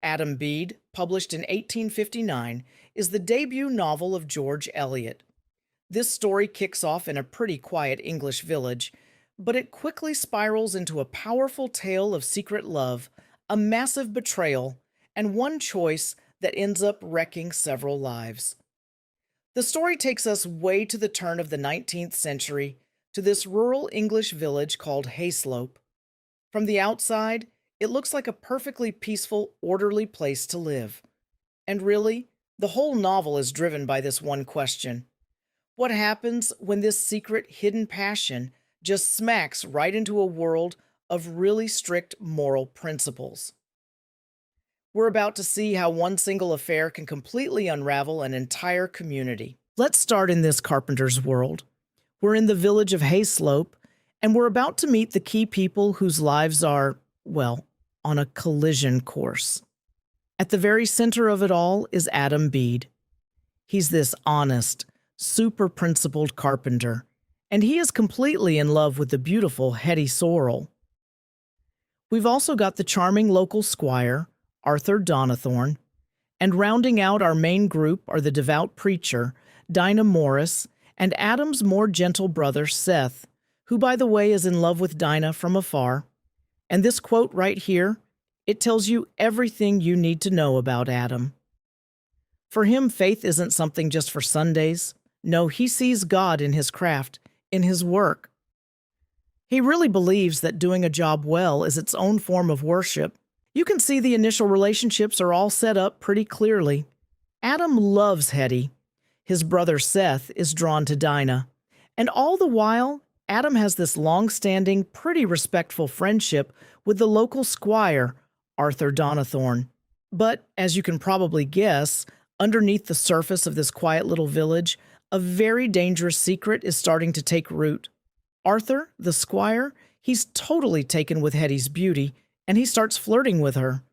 Adam Bede, published in 1859, is the debut novel of George Eliot. This story kicks off in a pretty quiet English village, but it quickly spirals into a powerful tale of secret love, a massive betrayal, and one choice that ends up wrecking several lives. The story takes us way to the turn of the 19th century to this rural English village called Hayslope. From the outside, it looks like a perfectly peaceful, orderly place to live. And really, the whole novel is driven by this one question. What happens when this secret, hidden passion just smacks right into a world of really strict moral principles? We're about to see how one single affair can completely unravel an entire community. Let's start in this carpenter's world. We're in the village of Hayslope, and we're about to meet the key people whose lives are, well, on a collision course. At the very center of it all is Adam Bede. He's this honest, super principled carpenter, and he is completely in love with the beautiful Hetty Sorrel. We've also got the charming local squire, Arthur Donnithorne, and rounding out our main group are the devout preacher, Dinah Morris, and Adam's more gentle brother, Seth, who, by the way, is in love with Dinah from afar. And this quote right here, it tells you everything you need to know about Adam. For him, faith isn't something just for Sundays. No, he sees God in his craft, in his work. He really believes that doing a job well is its own form of worship. You can see the initial relationships are all set up pretty clearly. Adam loves Hetty. His brother Seth is drawn to Dinah. And all the while, Adam has this long-standing, pretty respectful friendship with the local squire, Arthur Donnithorne. But, as you can probably guess, underneath the surface of this quiet little village, a very dangerous secret is starting to take root. Arthur, the squire, he's totally taken with Hetty's beauty, and he starts flirting with her.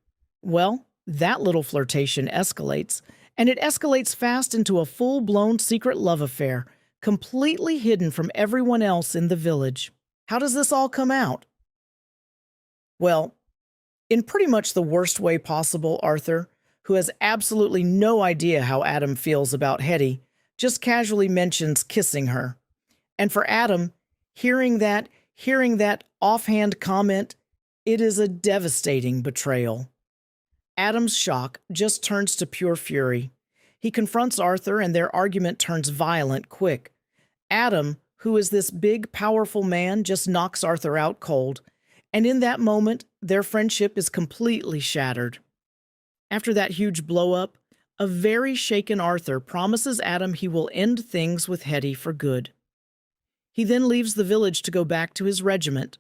Well, that little flirtation escalates, and it escalates fast into a full-blown secret love affair, completely hidden from everyone else in the village. How does this all come out? Well, in pretty much the worst way possible, Arthur, who has absolutely no idea how Adam feels about Hetty, just casually mentions kissing her. And for Adam, hearing that offhand comment, it is a devastating betrayal. Adam's shock just turns to pure fury. He confronts Arthur, and their argument turns violent quick. Adam, who is this big, powerful man, just knocks Arthur out cold, and in that moment, their friendship is completely shattered. After that huge blow-up, a very shaken Arthur promises Adam he will end things with Hetty for good. He then leaves the village to go back to his regiment.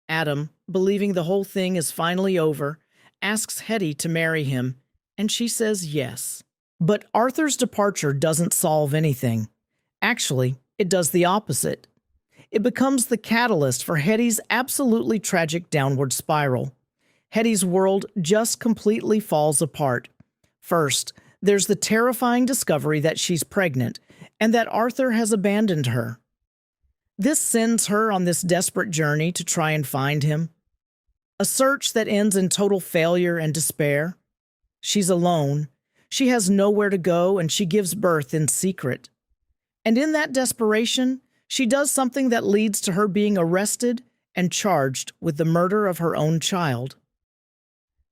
Adam, believing the whole thing is finally over, asks Hetty to marry him, and she says yes. But Arthur's departure doesn't solve anything. Actually, it does the opposite. It becomes the catalyst for Hetty's absolutely tragic downward spiral. Hetty's world just completely falls apart. First, there's the terrifying discovery that she's pregnant and that Arthur has abandoned her. This sends her on this desperate journey to try and find him. A search that ends in total failure and despair. She's alone. She has nowhere to go, and she gives birth in secret. And in that desperation, she does something that leads to her being arrested and charged with the murder of her own child.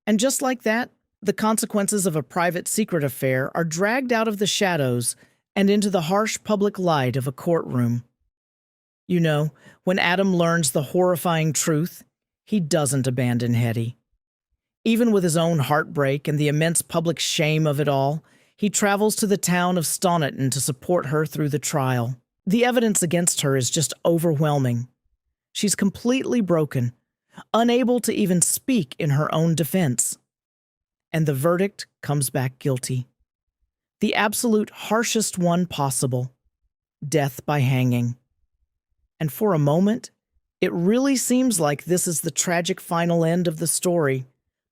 And just like that, the consequences of a private secret affair are dragged out of the shadows and into the harsh public light of a courtroom. You know, when Adam learns the horrifying truth, he doesn't abandon Hetty. Even with his own heartbreak and the immense public shame of it all, he travels to the town of Stoniton to support her through the trial. The evidence against her is just overwhelming. She's completely broken, unable to even speak in her own defense. And the verdict comes back guilty. The absolute harshest one possible: death by hanging. And for a moment, it really seems like this is the tragic final end of the story.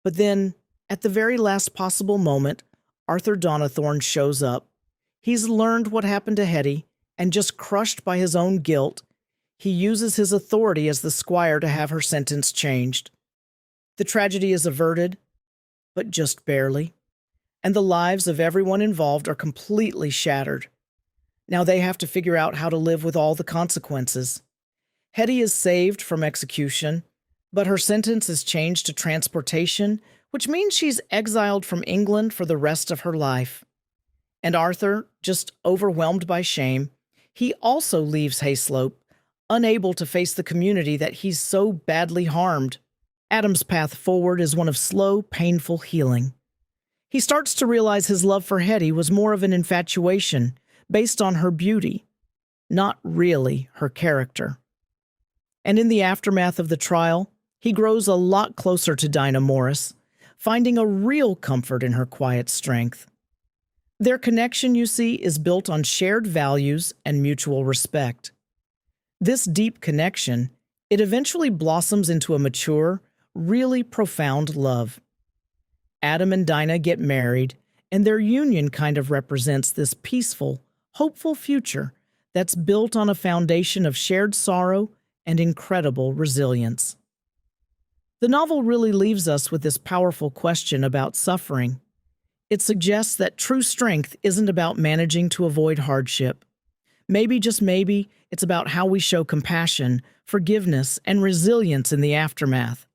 But then, at the very last possible moment, Arthur Donnithorne shows up. He's learned what happened to Hetty, and just crushed by his own guilt, he uses his authority as the squire to have her sentence changed. The tragedy is averted, but just barely, and the lives of everyone involved are completely shattered. Now they have to figure out how to live with all the consequences. Hetty is saved from execution, but her sentence is changed to transportation, which means she's exiled from England for the rest of her life. And Arthur, just overwhelmed by shame, he also leaves Hayslope, unable to face the community that he's so badly harmed. Adam's path forward is one of slow, painful healing. He starts to realize his love for Hetty was more of an infatuation based on her beauty, not really her character. And in the aftermath of the trial, he grows a lot closer to Dinah Morris, finding a real comfort in her quiet strength. Their connection, you see, is built on shared values and mutual respect. This deep connection, it eventually blossoms into a mature, really profound love. Adam and Dinah get married, and their union kind of represents this peaceful, hopeful future that's built on a foundation of shared sorrow and incredible resilience. The novel really leaves us with this powerful question about suffering. It suggests that true strength isn't about managing to avoid hardship. Maybe, just maybe, it's about how we show compassion, forgiveness, and resilience in the aftermath.